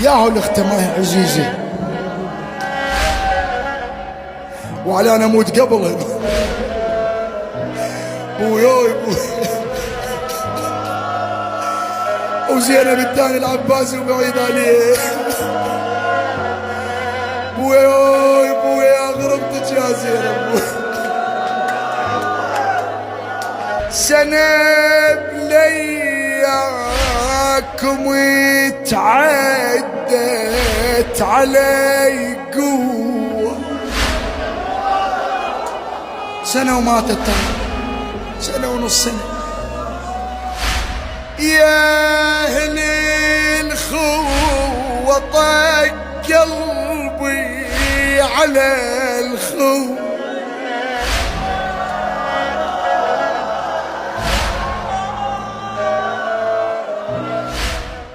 ياهو الاخت ماهي عزيزي وعلى انا اموت قبل بويوي وزينب الثاني العباسي وبعيد عليه بويوي بويا غربتك يا زينب سنة لياكم تعدت علي قوة سنة وماتت سنة ونص سنة يا أهل الخوة طق قلبي على الخوة